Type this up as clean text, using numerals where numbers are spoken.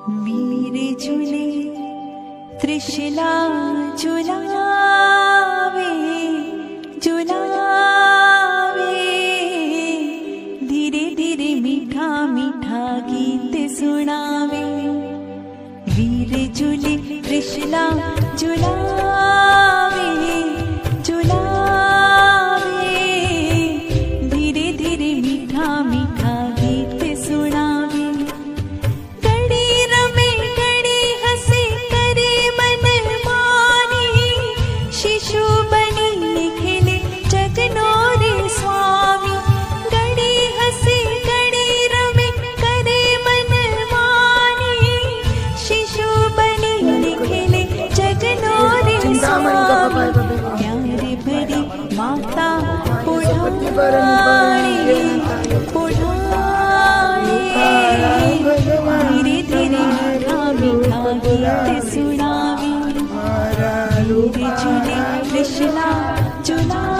वीर झूले त्रिशला झुलावे झुलावे, धीरे धीरे मीठा मीठा गीत सुनावे। वीर झूले त्रिशला झुलावे झुलावे, धीरे धीरे मीठा मीठा गीत सुनावे। गड़ी रमे गड़ी हंसे करे मन मानी, शिशु बनी खेले जगनो रे स्वामी। गड़ी हंसे गड़ी रमे करे मन मानी, शिशु बनी खेले जगनो रे स्वामी। प्यारे भरी माता पुढ़ानी पुढ़ानी, धीरे धीरे मीठा मीठा गीत सुनावी। वीर झूले त्रिशला झुलावे।